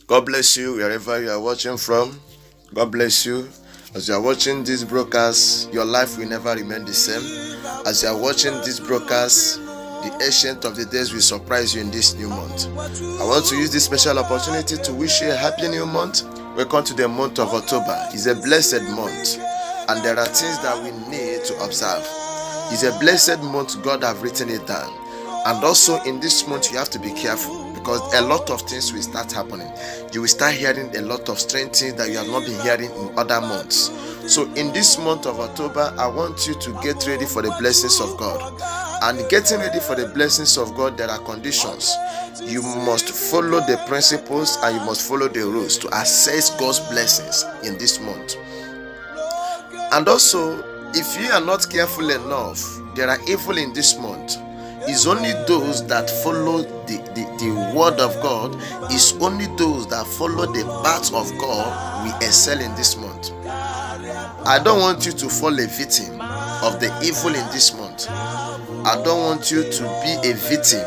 God bless you wherever you are watching from. God bless you. As you are watching this broadcast, your life will never remain the same. As you are watching this broadcast, the Ancient of the Days will surprise you in this new month. I want to use this special opportunity to wish you a happy new month. Welcome to the month of October. It's a blessed month, and there are things that we need to observe. It's a blessed month. God have written it down. And also in this month, you have to be careful because a lot of things will start happening. You will start hearing a lot of strange things that you have not been hearing in other months. So in this month of October, I want you to get ready for the blessings of God. And getting ready for the blessings of God, there are conditions. You must follow the principles and you must follow the rules to access God's blessings in this month. And also, if you are not careful enough, there are evil in this month. It's only those that follow the word of God. It's only those that follow the path of God will excel in this month. I don't want you to fall a victim of the evil in this month. I don't want you to be a victim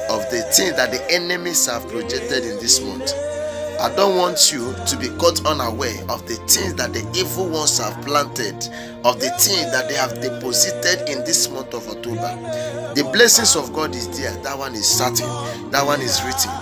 of the things that the enemies have projected in this month. I don't want you to be caught unaware of the things that the evil ones have planted, of the things that they have deposited in this month of October. The blessings of God is there. That one is certain. That one is written.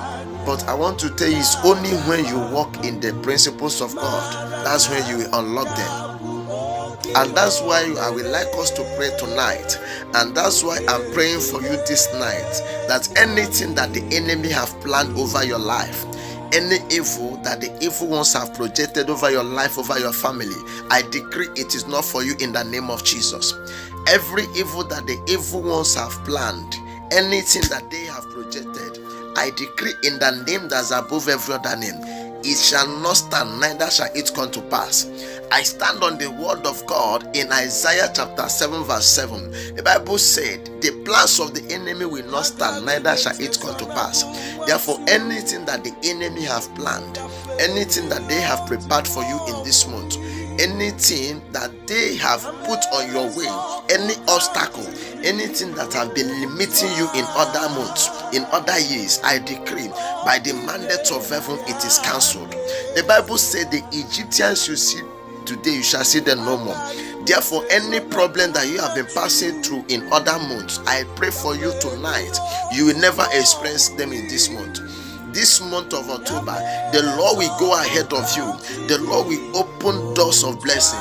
But I want to tell you, it's only when you walk in the principles of God, that's when you will unlock them. And that's why I would like us to pray tonight. And that's why I'm praying for you this night, that anything that the enemy have planned over your life, any evil that the evil ones have projected over your life, over your family, I decree it is not for you in the name of Jesus. Every evil that the evil ones have planned, anything that they have projected, I decree in the name that's above every other name, it shall not stand, neither shall it come to pass. I stand on the word of God in Isaiah chapter 7 verse 7. The Bible said, the plans of the enemy will not stand, neither shall it come to pass. Therefore, anything that the enemy have planned, anything that they have prepared for you in this month, anything that they have put on your way, any obstacle, anything that have been limiting you in other months, in other years, I decree by the mandate of heaven, it is cancelled. The Bible said the Egyptians you see today, you shall see them no more. Therefore, any problem that you have been passing through in other months, I pray for you tonight, you will never experience them in this month. This month of October, the Lord will go ahead of you. The Lord will open doors of blessing,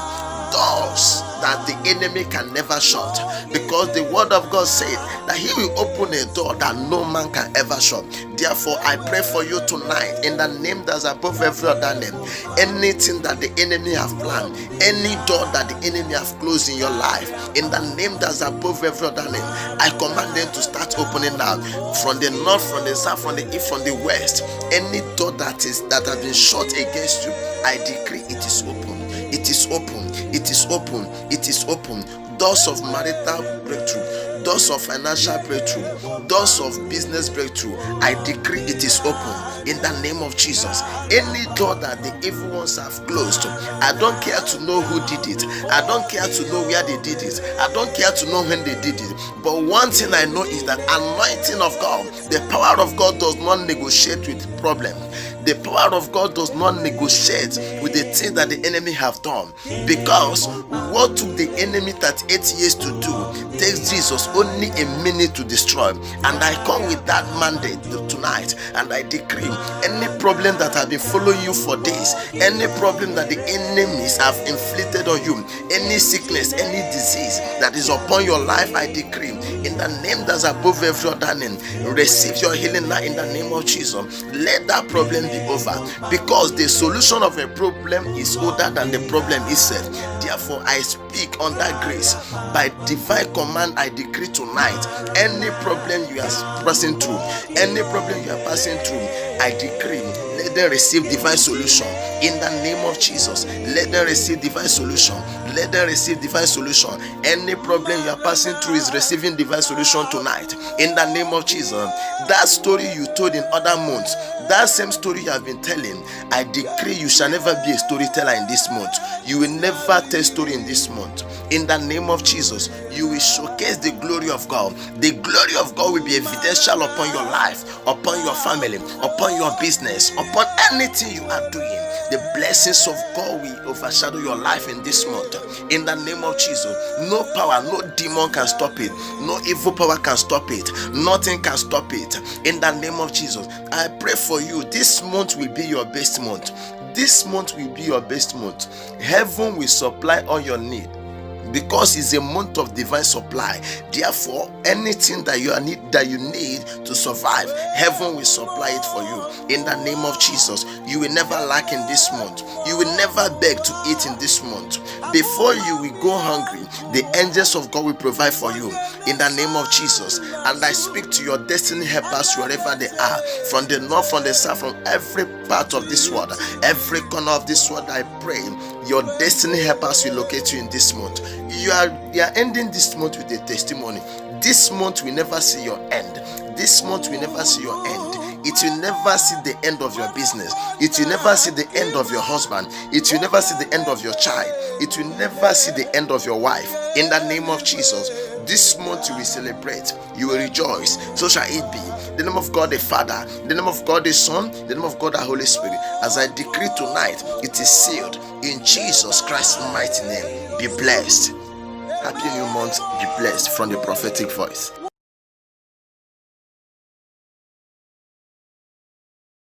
doors that the enemy can never shut, because the word of God said that he will open a door that no man can ever shut. Therefore, I pray for you tonight in the name that's above every other name. Anything that the enemy have planned, any door that the enemy have closed in your life, in the name that's above every other name, I command them to start opening now. From the north, from the south, from the east, from the west, any door that has been shut against you, I decree it is open. It is open. It is open. It is open. Doors of marital breakthrough, doors of financial breakthrough, doors of business breakthrough, I decree it is open in the name of Jesus. Any door that the evil ones have closed, I don't care to know who did it. I don't care to know where they did it. I don't care to know when they did it. But one thing I know is that anointing of God, the power of God does not negotiate with problem. The power of God does not negotiate with the things that the enemy have done, because what took the enemy 38 years to do takes Jesus only a minute to destroy. And I come with that mandate tonight, and I decree any problem that have been following you for days, any problem that the enemies have inflicted on you, any sickness, any disease that is upon your life, I decree in the name that's above every other name, receive your healing now in the name of Jesus. Let that problem be over, because the solution of a problem is older than the problem itself. Therefore, I speak under grace. By divine command, I decree tonight, any problem you are passing through, any problem you are passing through, I decree, let them receive divine solution in the name of Jesus. Let them receive divine solution. Let them receive divine solution. Any problem you are passing through is receiving divine solution tonight in the name of Jesus. That story you told in other months, that same story you have been telling, I decree you shall never be a storyteller in this month. You will never tell story in this month. In the name of Jesus, you will showcase the glory of God. The glory of God will be evidential upon your life, upon your family, upon your business, upon anything you are doing. The blessings of God will overshadow your life in this month. In the name of Jesus, no power, no demon can stop it. No evil power can stop it. Nothing can stop it. In the name of Jesus, I pray for you. This month will be your best month. This month will be your best month. Heaven will supply all your need, because it's a month of divine supply. Therefore, anything that you need to survive, heaven will supply it for you. In the name of Jesus, you will never lack in this month. You will never beg to eat in this month. Before you will go hungry, the angels of God will provide for you. In the name of Jesus, and I speak to your destiny helpers wherever they are, from the north, from the south, from every part of this world, every corner of this world. I pray your destiny helpers will locate you in this month. You are ending this month with a testimony. This month will never see your end. This month will never see your end. It will never see the end of your business. It will never see the end of your husband. It will never see the end of your child. It will never see the end of your wife. In the name of Jesus, this month you will celebrate. You will rejoice. So shall it be. The name of God the Father, the name of God the Son, the name of God the Holy Spirit. As I decree tonight, it is sealed in Jesus Christ's mighty name. Be blessed. Happy new month. Be blessed from the prophetic voice.